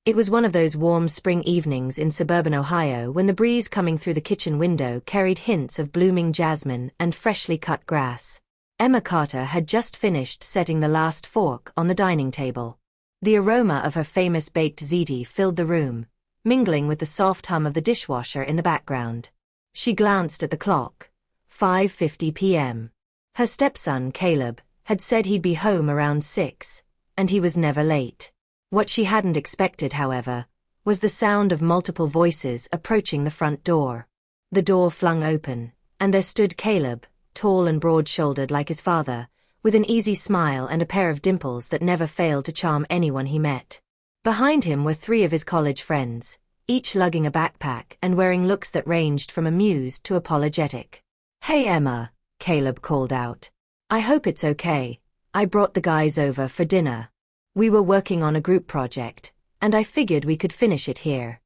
It was one of those warm spring evenings in suburban Ohio when the breeze coming through the kitchen window carried hints of blooming jasmine and freshly cut grass. Emma Carter had just finished setting the last fork on the dining table. The aroma of her famous baked ziti filled the room, mingling with the soft hum of the dishwasher in the background. She glanced at the clock. 5:50 p.m. Her stepson, Caleb, had said he'd be home around 6, and he was never late. What she hadn't expected, however, was the sound of multiple voices approaching the front door. The door flung open, and there stood Caleb, tall and broad-shouldered like his father, with an easy smile and a pair of dimples that never failed to charm anyone he met. Behind him were 3 of his college friends, each lugging a backpack and wearing looks that ranged from amused to apologetic. "Hey Emma," Caleb called out. "I hope it's okay. I brought the guys over for dinner. We were working on a group project, and I figured we could finish it here."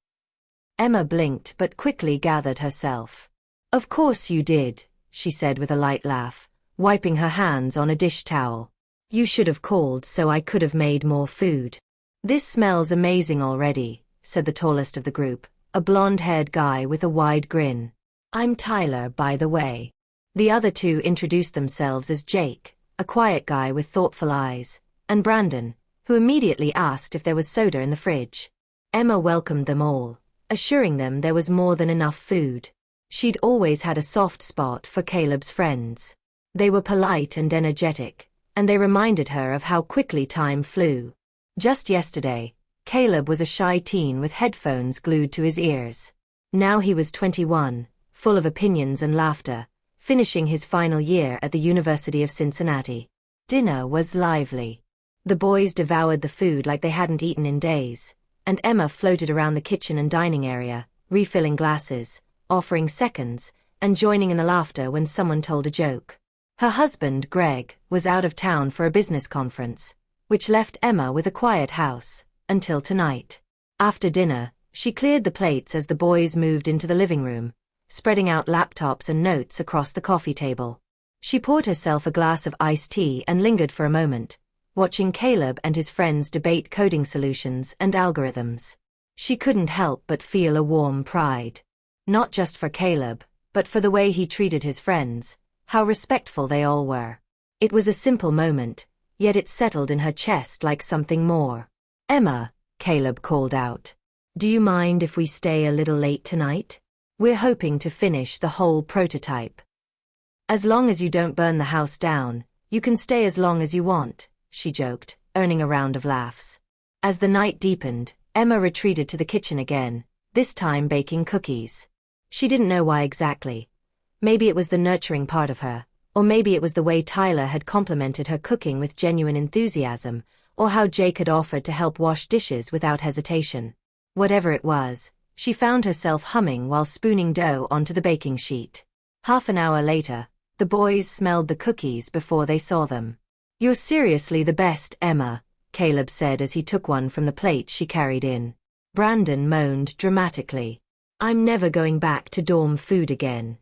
Emma blinked but quickly gathered herself. "Of course you did," she said with a light laugh, wiping her hands on a dish towel. "You should have called so I could have made more food." "This smells amazing already," said the tallest of the group, a blonde-haired guy with a wide grin. "I'm Tyler, by the way." The other 2 introduced themselves as Jake, a quiet guy with thoughtful eyes, and Brandon, who immediately asked if there was soda in the fridge. Emma welcomed them all, assuring them there was more than enough food. She'd always had a soft spot for Caleb's friends. They were polite and energetic, and they reminded her of how quickly time flew. Just yesterday, Caleb was a shy teen with headphones glued to his ears. Now he was 21, full of opinions and laughter, finishing his final year at the University of Cincinnati. Dinner was lively. The boys devoured the food like they hadn't eaten in days, and Emma floated around the kitchen and dining area, refilling glasses, offering seconds, and joining in the laughter when someone told a joke. Her husband, Greg, was out of town for a business conference, which left Emma with a quiet house, until tonight. After dinner, she cleared the plates as the boys moved into the living room, spreading out laptops and notes across the coffee table. She poured herself a glass of iced tea and lingered for a moment, watching Caleb and his friends debate coding solutions and algorithms. She couldn't help but feel a warm pride. Not just for Caleb, but for the way he treated his friends, how respectful they all were. It was a simple moment, yet it settled in her chest like something more. "Emma," Caleb called out. "Do you mind if we stay a little late tonight? We're hoping to finish the whole prototype." "As long as you don't burn the house down, you can stay as long as you want," she joked, earning a round of laughs. As the night deepened, Emma retreated to the kitchen again, this time baking cookies. She didn't know why exactly. Maybe it was the nurturing part of her, or maybe it was the way Tyler had complimented her cooking with genuine enthusiasm, or how Jake had offered to help wash dishes without hesitation. Whatever it was, she found herself humming while spooning dough onto the baking sheet. Half an hour later, the boys smelled the cookies before they saw them. "You're seriously the best, Emma," Caleb said as he took one from the plate she carried in. Brandon moaned dramatically. "I'm never going back to dorm food again."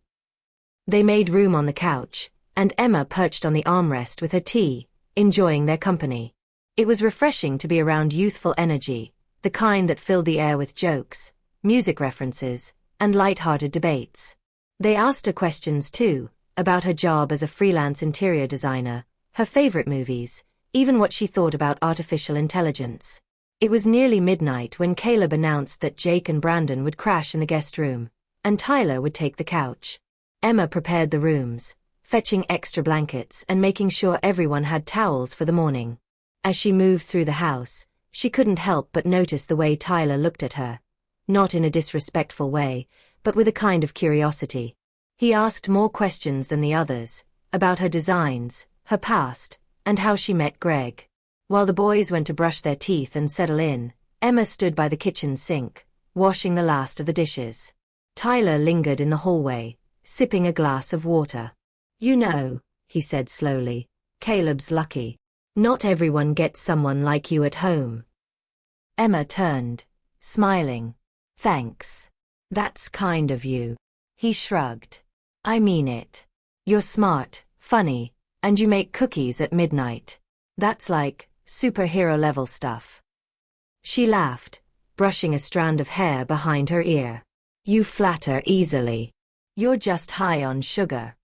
They made room on the couch, and Emma perched on the armrest with her tea, enjoying their company. It was refreshing to be around youthful energy, the kind that filled the air with jokes, music references, and light-hearted debates. They asked her questions too, about her job as a freelance interior designer, her favorite movies, even what she thought about artificial intelligence. It was nearly midnight when Caleb announced that Jake and Brandon would crash in the guest room, and Tyler would take the couch. Emma prepared the rooms, fetching extra blankets and making sure everyone had towels for the morning. As she moved through the house, she couldn't help but notice the way Tyler looked at her. Not in a disrespectful way, but with a kind of curiosity. He asked more questions than the others, about her designs, her past, and how she met Greg. While the boys went to brush their teeth and settle in, Emma stood by the kitchen sink, washing the last of the dishes. Tyler lingered in the hallway, sipping a glass of water. "You know," he said slowly, "Caleb's lucky. Not everyone gets someone like you at home." Emma turned, smiling. "Thanks. That's kind of you." He shrugged. "I mean it. You're smart, funny, and you make cookies at midnight. That's like superhero-level stuff." She laughed, brushing a strand of hair behind her ear. "You flatter easily. You're just high on sugar."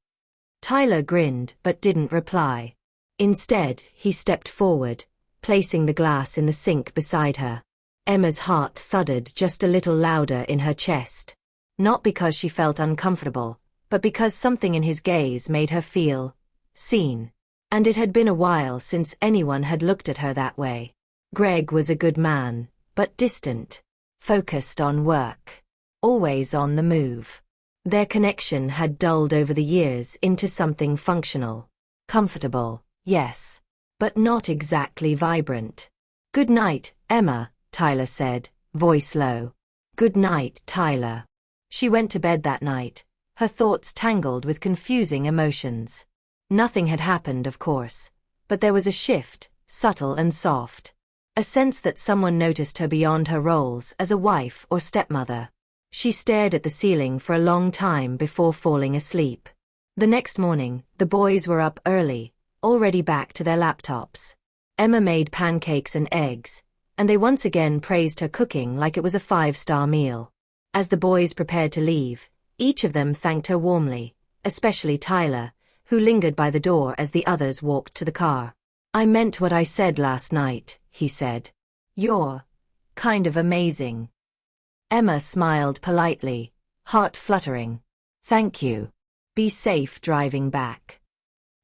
Tyler grinned but didn't reply. Instead, he stepped forward, placing the glass in the sink beside her. Emma's heart thudded just a little louder in her chest. Not because she felt uncomfortable, but because something in his gaze made her feel seen. And it had been a while since anyone had looked at her that way. Greg was a good man, but distant, focused on work, always on the move. Their connection had dulled over the years into something functional. Comfortable, yes, but not exactly vibrant. "Good night, Emma," Tyler said, voice low. "Good night, Tyler." She went to bed that night, her thoughts tangled with confusing emotions. Nothing had happened, of course, but there was a shift, subtle and soft. A sense that someone noticed her beyond her roles as a wife or stepmother. She stared at the ceiling for a long time before falling asleep. The next morning, the boys were up early, already back to their laptops. Emma made pancakes and eggs, and they once again praised her cooking like it was a 5-star meal. As the boys prepared to leave, each of them thanked her warmly, especially Tyler, who lingered by the door as the others walked to the car. "I meant what I said last night," he said. "You're kind of amazing." Emma smiled politely, heart fluttering. "Thank you. Be safe driving back."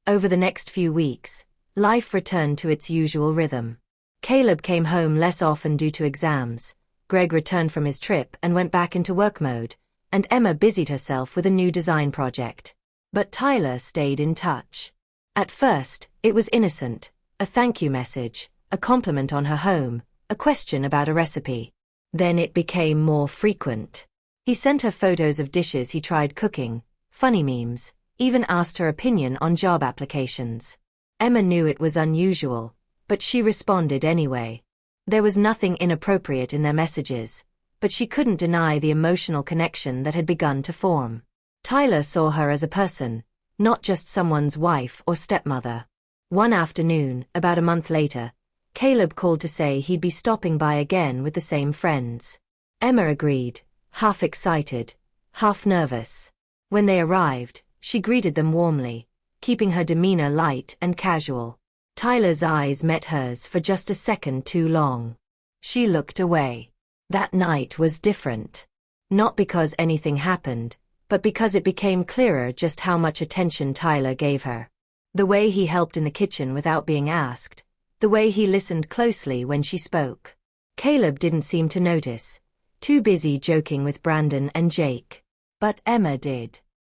Over the next few weeks, life returned to its usual rhythm. Caleb came home less often due to exams, Greg returned from his trip and went back into work mode, and Emma busied herself with a new design project. But Tyler stayed in touch. At first, it was innocent, a thank you message, a compliment on her home, a question about a recipe. Then it became more frequent. He sent her photos of dishes he tried cooking, funny memes, even asked her opinion on job applications. Emma knew it was unusual, but she responded anyway. There was nothing inappropriate in their messages, but she couldn't deny the emotional connection that had begun to form. Tyler saw her as a person, not just someone's wife or stepmother. One afternoon, about a month later, Caleb called to say he'd be stopping by again with the same friends. Emma agreed, half excited, half nervous. When they arrived, she greeted them warmly, keeping her demeanor light and casual. Tyler's eyes met hers for just a second too long. She looked away. That night was different. Not because anything happened, but because it became clearer just how much attention Tyler gave her. The way he helped in the kitchen without being asked, the way he listened closely when she spoke. Caleb didn't seem to notice, too busy joking with Brandon and Jake. But Emma did.